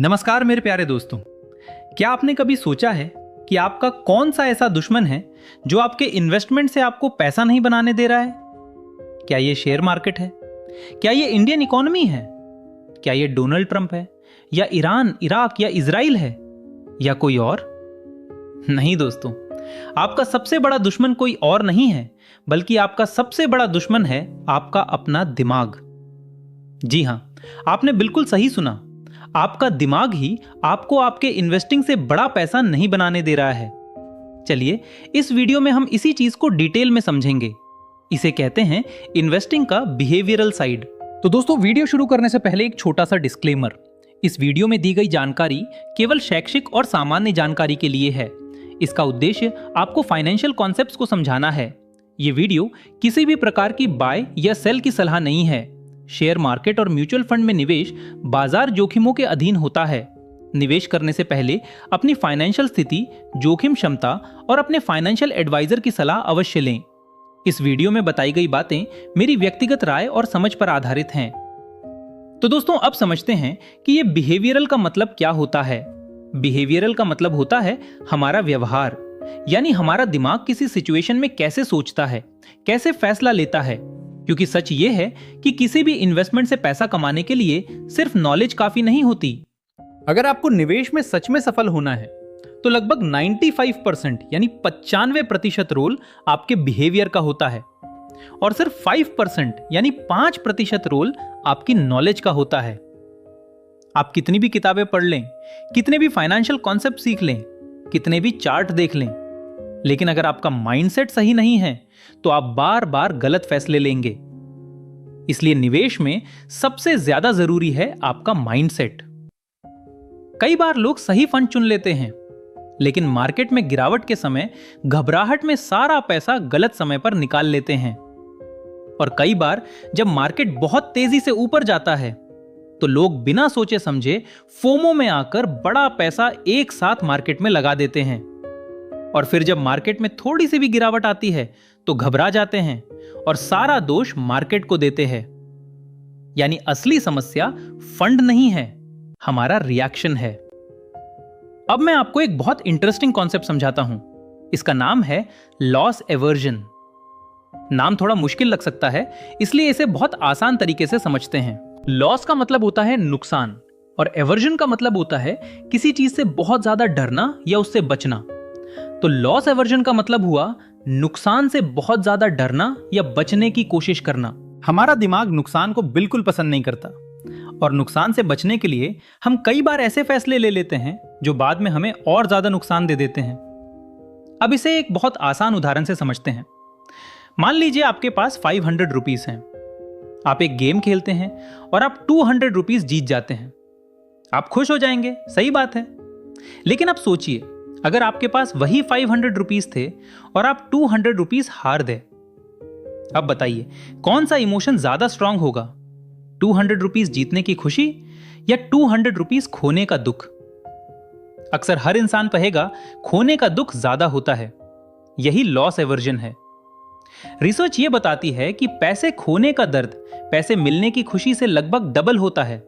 नमस्कार मेरे प्यारे दोस्तों। क्या आपने कभी सोचा है कि आपका कौन सा ऐसा दुश्मन है जो आपके इन्वेस्टमेंट से आपको पैसा नहीं बनाने दे रहा है? क्या ये शेयर मार्केट है? क्या ये इंडियन इकोनॉमी है? क्या ये डोनाल्ड ट्रंप है? या ईरान, इराक या इजराइल है? या कोई और? नहीं दोस्तों, आपका सबसे बड़ा दुश्मन कोई और नहीं है, बल्कि आपका सबसे बड़ा दुश्मन है आपका अपना दिमाग। जी हां, आपने बिल्कुल सही सुना। आपका दिमाग ही आपको आपके इन्वेस्टिंग से बड़ा पैसा नहीं बनाने दे रहा है। चलिए, इस वीडियो में हम इसी चीज को डिटेल में समझेंगे। इसे कहते हैं इन्वेस्टिंग का बिहेवियरल साइड। तो दोस्तों, वीडियो शुरू करने से पहले एक छोटा सा डिस्क्लेमर। इस वीडियो में दी गई जानकारी केवल शैक्षिक और सामान्य जानकारी के लिए है। इसका उद्देश्य आपको फाइनेंशियल कॉन्सेप्ट्स को समझाना है। ये वीडियो किसी भी प्रकार की बाय या सेल की सलाह नहीं है। शेयर मार्केट और म्यूचुअल फंड में निवेश बाजार जोखिमों के अधीन होता है। निवेश करने से पहले अपनी फाइनेंशियल स्थिति, जोखिम क्षमता और अपने फाइनेंशियल एडवाइजर की सलाह अवश्य लें। इस वीडियो में बताई गई बातें मेरी व्यक्तिगत राय और समझ पर आधारित हैं। तो दोस्तों, अब समझते हैं कि ये बिहेवियरल का मतलब क्या होता है। बिहेवियरल का मतलब होता है हमारा व्यवहार, यानी हमारा दिमाग किसी सिचुएशन में कैसे सोचता है, कैसे फैसला लेता है। क्योंकि सच ये है कि किसी भी इन्वेस्टमेंट से पैसा कमाने के लिए सिर्फ नॉलेज काफी नहीं होती। अगर आपको निवेश में सच में सफल होना है तो लगभग 95% यानी 95% रोल आपके बिहेवियर का होता है और सिर्फ 5% यानी 5% रोल आपकी नॉलेज का होता है। आप कितनी भी किताबें पढ़ लें, कितने भी फाइनेंशियल कॉन्सेप्ट सीख लें, कितने भी चार्ट देख लें, लेकिन अगर आपका माइंडसेट सही नहीं है तो आप बार बार गलत फैसले लेंगे। इसलिए निवेश में सबसे ज्यादा जरूरी है आपका माइंडसेट। कई बार लोग सही फंड चुन लेते हैं, लेकिन मार्केट में गिरावट के समय घबराहट में सारा पैसा गलत समय पर निकाल लेते हैं। और कई बार जब मार्केट बहुत तेजी से ऊपर जाता है तो लोग बिना सोचे समझे फोमो में आकर बड़ा पैसा एक साथ मार्केट में लगा देते हैं। और फिर जब मार्केट में थोड़ी सी भी गिरावट आती है तो घबरा जाते हैं और सारा दोष मार्केट को देते हैं। यानी असली समस्या फंड नहीं है, हमारा रिएक्शन है। अब मैं आपको एक बहुत इंटरेस्टिंग कॉन्सेप्ट समझाता हूं। इसका नाम है लॉस एवर्जन। नाम थोड़ा मुश्किल लग सकता है, इसलिए इसे बहुत आसान तरीके से समझते हैं। लॉस का मतलब होता है नुकसान और एवर्जन का मतलब होता है किसी चीज से बहुत ज्यादा डरना या उससे बचना। तो लॉस एवर्जन का मतलब हुआ नुकसान से बहुत ज्यादा डरना या बचने की कोशिश करना। हमारा दिमाग नुकसान को बिल्कुल पसंद नहीं करता और नुकसान से बचने के लिए हम कई बार ऐसे फैसले ले लेते हैं जो बाद में हमें और ज्यादा नुकसान दे देते हैं। अब इसे एक बहुत आसान उदाहरण से समझते हैं। मान लीजिए आपके पास 500 रुपीज हैं। आप एक गेम खेलते हैं और आप 200 रुपीज जीत जाते हैं। आप खुश हो जाएंगे, सही बात है। लेकिन अब सोचिए, अगर आपके पास वही 500 रुपीज थे और आप 200 रुपीज हार दे। अब बताइए कौन सा इमोशन ज्यादा स्ट्रांग होगा, 200 रुपीज जीतने की खुशी या 200 रुपीज खोने का दुख? अक्सर हर इंसान कहेगा खोने का दुख ज्यादा होता है। यही लॉस एवर्जन है। रिसर्च ये बताती है कि पैसे खोने का दर्द पैसे मिलने की खुशी से लगभग डबल होता है।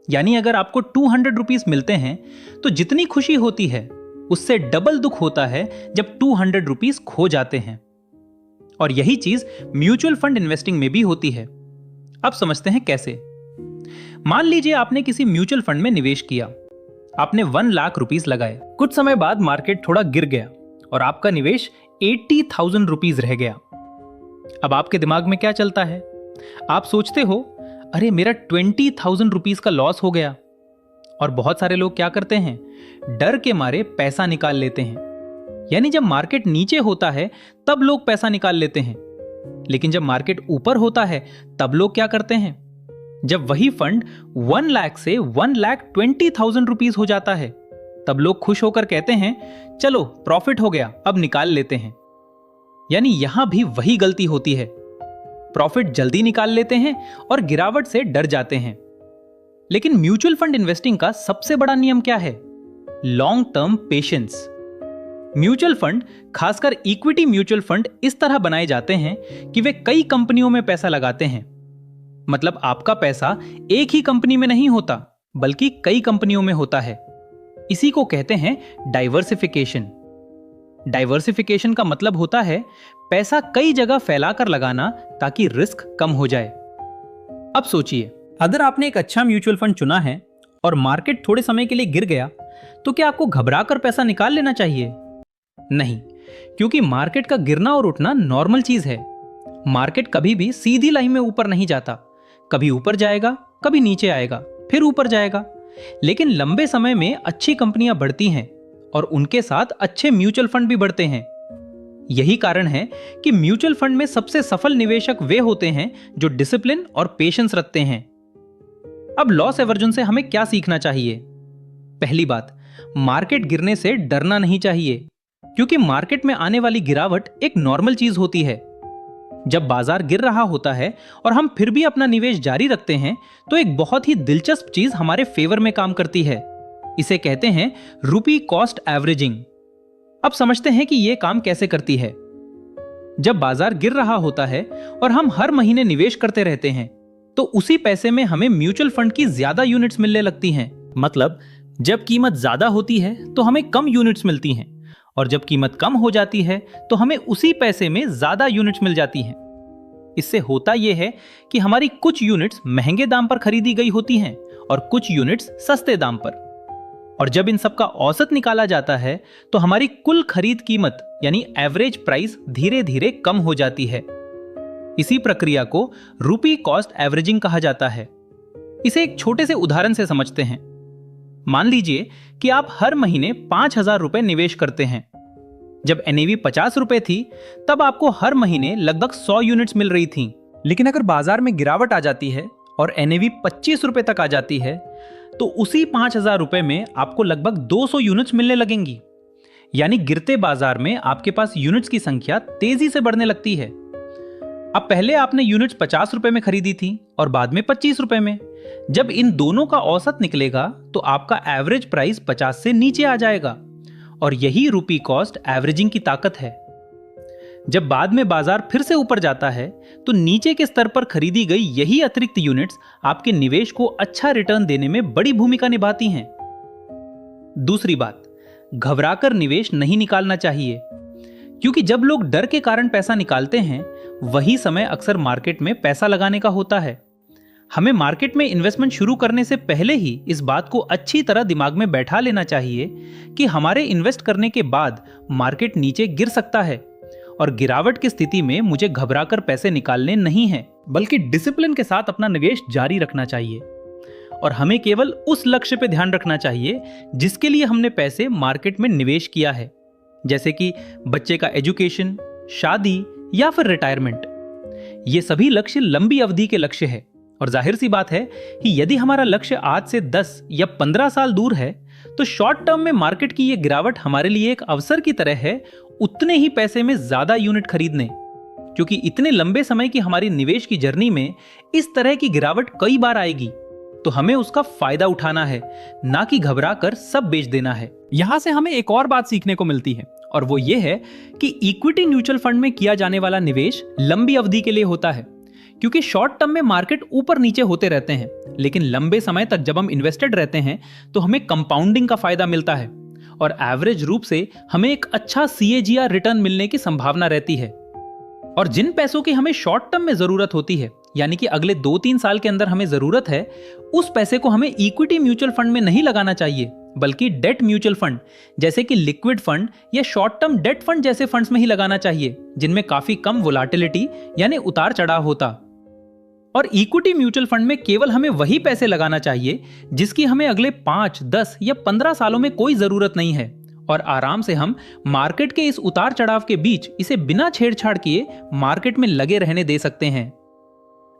यानी अगर आपको 200 रुपीज मिलते हैं तो जितनी खुशी होती है उससे डबल दुख होता है जब 200 रुपीज खो जाते हैं। और यही चीज म्यूचुअल फंड इन्वेस्टिंग में भी होती है। अब समझते हैं कैसे। मान लीजिए आपने किसी म्यूचुअल फंड में निवेश किया। आपने 1 लाख रुपीज लगाए। कुछ समय बाद मार्केट थोड़ा गिर गया और आपका निवेश 80,000 रुपीज रह गया। अब आपके दिमाग में क्या चलता है? आप सोचते हो, अरे मेरा 20,000 रुपीज का लॉस हो गया। और बहुत सारे लोग क्या करते हैं, डर के मारे पैसा निकाल लेते हैं। यानी जब मार्केट नीचे होता है तब लोग पैसा निकाल लेते हैं, लेकिन जब मार्केट ऊपर होता है तब लोग क्या करते हैं? जब वही फंड 1 लाख से 1,20,000 रुपीज हो जाता है तब लोग खुश होकर कहते हैं, चलो प्रॉफिट हो गया, अब निकाल लेते हैं। यानी यहां भी वही गलती होती है। प्रॉफिट जल्दी निकाल लेते हैं और गिरावट से डर जाते हैं। लेकिन म्यूचुअल फंड इन्वेस्टिंग का सबसे बड़ा नियम क्या है? Long term patience. Mutual fund, खासकर इक्विटी म्यूचुअल फंड, इस तरह बनाए जाते हैं कि वे कई कंपनियों में पैसा लगाते हैं। मतलब आपका पैसा एक ही कंपनी में नहीं होता, बल्कि कई कंपनियों में होता है। इसी को कहते हैं डाइवर्सिफिकेशन। डाइवर्सिफिकेशन का मतलब होता है पैसा कई जगह फैलाकर लगाना ताकि रिस्क कम हो जाए। अब सोचिए, अगर आपने एक अच्छा म्यूचुअल फंड चुना है और मार्केट थोड़े समय के लिए गिर गया, तो क्या आपको घबराकर पैसा निकाल लेना चाहिए? नहीं, क्योंकि मार्केट का गिरना और उठना नॉर्मल चीज है। मार्केट कभी भी सीधी लाइन में ऊपर नहीं जाता, कभी ऊपर जाएगा, कभी नीचे आएगा, फिर ऊपर जाएगा। लेकिन लंबे समय में अच्छी कंपनियां बढ़ती हैं और उनके साथ अच्छे म्यूचुअल फंड भी बढ़ते हैं। यही कारण है कि म्यूचुअल फंड में सबसे सफल निवेशक वे होते हैं जो डिसिप्लिन और पेशेंस रखते हैं। अब लॉस एवर्जन से हमें क्या सीखना चाहिए? पहली बात, मार्केट गिरने से डरना नहीं चाहिए, क्योंकि मार्केट में आने वाली गिरावट एक नॉर्मल चीज होती है। जब बाजार गिर रहा होता है और हम फिर भी अपना निवेश जारी रखते हैं, तो एक बहुत ही दिलचस्प चीज हमारे फेवर में काम करती है। इसे कहते हैं रुपी कॉस्ट एवरेजिंग। अब समझते हैं कि यह काम कैसे करती है। जब बाजार गिर रहा होता है और हम हर महीने निवेश करते रहते हैं, तो उसी पैसे में हमें म्यूचुअल फंड की ज्यादा यूनिट्स मिलने लगती हैं। मतलब जब कीमत ज्यादा होती है तो हमें कम यूनिट्स मिलती हैं, और जब कीमत कम हो जाती है तो हमें उसी पैसे में ज्यादा यूनिट्स मिल जाती हैं। इससे होता यह है कि हमारी कुछ यूनिट्स महंगे दाम पर खरीदी गई होती हैं और कुछ यूनिट्स सस्ते दाम पर। और जब इन सब का औसत निकाला जाता है तो हमारी कुल खरीद कीमत यानी एवरेज प्राइस धीरे धीरे कम हो जाती है। इसी प्रक्रिया को रुपी कॉस्ट एवरेजिंग कहा जाता है। इसे एक छोटे से उदाहरण से समझते हैं। मान लीजिए कि आप हर महीने 5,000 रुपए निवेश करते हैं। जब एनएवी 50 रुपए थी, तब आपको हर महीने लगभग 100 यूनिट्स मिल रही थी। लेकिन अगर बाजार में गिरावट आ जाती है और एनएवी 25 रुपए तक आ जाती है, तो उसी 5,000 रुपए में आपको लगभग 200 यूनिट्स मिलने लगेंगी। यानी गिरते बाजार में आपके पास यूनिट्स की संख्या तेजी से बढ़ने लगती है। अब पहले आपने यूनिट्स 50 रुपए में खरीदी थी और बाद में 25 रुपए में। जब इन दोनों का औसत निकलेगा तो आपका एवरेज प्राइस 50 से नीचे आ जाएगा, और यही रुपी कॉस्ट एवरेजिंग की ताकत है। जब बाद में बाजार फिर से ऊपर जाता है तो नीचे के स्तर पर खरीदी गई यही अतिरिक्त यूनिट्स आपके निवेश को अच्छा रिटर्न देने में बड़ी भूमिका निभाती हैं। दूसरी बात, घबराकर निवेश नहीं निकालना चाहिए, क्योंकि जब लोग डर के कारण पैसा निकालते हैं, वही समय अक्सर मार्केट में पैसा लगाने का होता है। हमें मार्केट में इन्वेस्टमेंट शुरू करने से पहले ही इस बात को अच्छी तरह दिमाग में बैठा लेना चाहिए कि हमारे इन्वेस्ट करने के बाद मार्केट नीचे गिर सकता है, और गिरावट की स्थिति में मुझे घबराकर पैसे निकालने नहीं है, बल्कि डिसिप्लिन के साथ अपना निवेश जारी रखना चाहिए। और हमें केवल उस लक्ष्य पे ध्यान रखना चाहिए जिसके लिए हमने पैसे मार्केट में निवेश किया है, जैसे कि बच्चे का एजुकेशन, शादी या फिर रिटायरमेंट। ये सभी लक्ष्य लंबी अवधि के लक्ष्य है, और जाहिर सी बात है कि यदि हमारा लक्ष्य आज से 10 या 15 साल दूर है, तो शॉर्ट टर्म में मार्केट की ये गिरावट हमारे लिए एक अवसर की तरह है उतने ही पैसे में ज्यादा यूनिट खरीदने, क्योंकि इतने लंबे समय की हमारी निवेश की जर्नी में इस तरह की गिरावट कई बार आएगी, तो हमें उसका फायदा उठाना है, ना कि घबरा कर सब बेच देना है। यहां से हमें एक और बात सीखने को मिलती है, और वो ये है कि इक्विटी म्यूचुअल फंड में किया जाने वाला निवेश लंबी अवधि के लिए होता है, क्योंकि शॉर्ट टर्म में मार्केट ऊपर नीचे होते रहते हैं, लेकिन लंबे समय तक जब हम इन्वेस्टेड रहते हैं तो हमें कंपाउंडिंग का फायदा मिलता है, और एवरेज रूप से हमें एक अच्छा CAGR रिटर्न मिलने की संभावना रहती है। और जिन पैसों की हमें शॉर्ट टर्म में जरूरत होती है, यानी कि अगले 2-3 साल के अंदर हमें जरूरत है, उस पैसे को हमें इक्विटी म्यूचुअल फंड में नहीं लगाना चाहिए, बल्कि डेट म्यूचुअल फंड जैसे कि लिक्विड फंड या शॉर्ट टर्म डेट फंड जैसे फंड्स में ही लगाना चाहिए, जिनमें काफी कम वोलेटिलिटी यानी उतार चढ़ाव होता। और इक्विटी म्यूचुअल फंड में केवल हमें वही पैसे लगाना चाहिए जिसकी हमें अगले 5, 10 या 15 सालों में कोई जरूरत नहीं है, और आराम से हम मार्केट के इस उतार चढ़ाव के बीच इसे बिना छेड़छाड़ किए मार्केट में लगे रहने दे सकते हैं।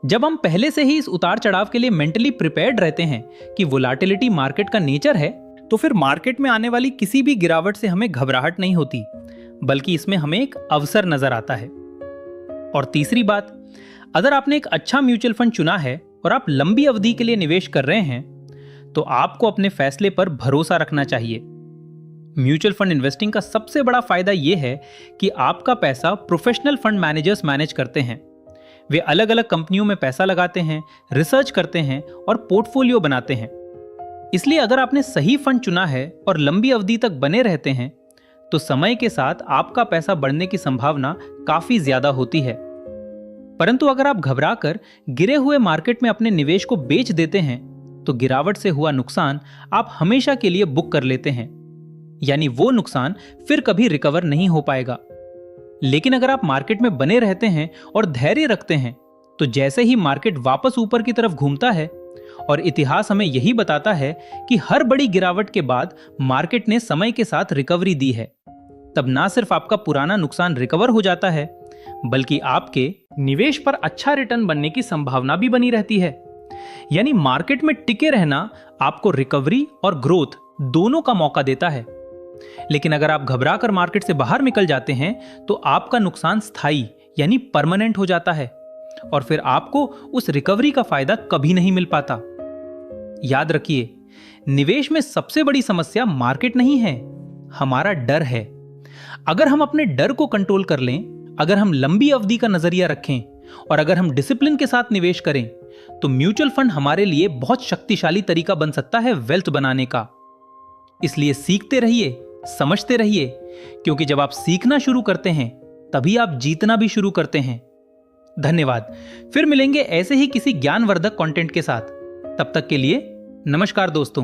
जब हम पहले से ही इस उतार चढ़ाव के लिए मेंटली प्रिपेयर्ड रहते हैं कि वोलेटिलिटी मार्केट का नेचर है, तो फिर मार्केट में आने वाली किसी भी गिरावट से हमें घबराहट नहीं होती, बल्कि इसमें हमें एक अवसर नजर आता है। और तीसरी बात, अगर आपने एक अच्छा म्यूचुअल फंड चुना है और आप लंबी अवधि के लिए निवेश कर रहे हैं, तो आपको अपने फैसले पर भरोसा रखना चाहिए। म्यूचुअल फंड इन्वेस्टिंग का सबसे बड़ा फायदा यह है कि आपका पैसा प्रोफेशनल फंड मैनेजर्स मैनेज करते हैं। वे अलग अलग कंपनियों में पैसा लगाते हैं, रिसर्च करते हैं और पोर्टफोलियो बनाते हैं। इसलिए अगर आपने सही फंड चुना है और लंबी अवधि तक बने रहते हैं तो समय के साथ आपका पैसा बढ़ने की संभावना काफी ज्यादा होती है। परंतु अगर आप घबराकर गिरे हुए मार्केट में अपने निवेश को बेच देते हैं तो गिरावट से हुआ नुकसान आप हमेशा के लिए बुक कर लेते हैं, यानी वो नुकसान फिर कभी रिकवर नहीं हो पाएगा। लेकिन अगर आप मार्केट में बने रहते हैं और धैर्य रखते हैं तो जैसे ही मार्केट वापस ऊपर की तरफ घूमता है, और इतिहास हमें यही बताता है कि हर बड़ी गिरावट के बाद मार्केट ने समय के साथ रिकवरी दी है, तब ना सिर्फ आपका पुराना नुकसान रिकवर हो जाता है बल्कि आपके निवेश पर अच्छा रिटर्न बनने की संभावना भी बनी रहती है। यानी मार्केट में टिके रहना आपको रिकवरी और ग्रोथ दोनों का मौका देता है। लेकिन अगर आप घबरा कर मार्केट से बाहर निकल जाते हैं तो आपका नुकसान स्थायी यानी परमानेंट हो जाता है और फिर आपको उस रिकवरी का फायदा कभी नहीं मिल पाता। याद रखिए, निवेश में सबसे बड़ी समस्या मार्केट नहीं है, हमारा डर है। अगर हम अपने डर को कंट्रोल कर लें, अगर हम लंबी अवधि का नजरिया रखें और अगर हम डिसिप्लिन के साथ निवेश करें तो म्यूचुअल फंड हमारे लिए बहुत शक्तिशाली तरीका बन सकता है वेल्थ बनाने का। इसलिए सीखते रहिए, समझते रहिए, क्योंकि जब आप सीखना शुरू करते हैं तभी आप जीतना भी शुरू करते हैं। धन्यवाद। फिर मिलेंगे ऐसे ही किसी ज्ञानवर्धक कंटेंट के साथ। तब तक के लिए नमस्कार दोस्तों।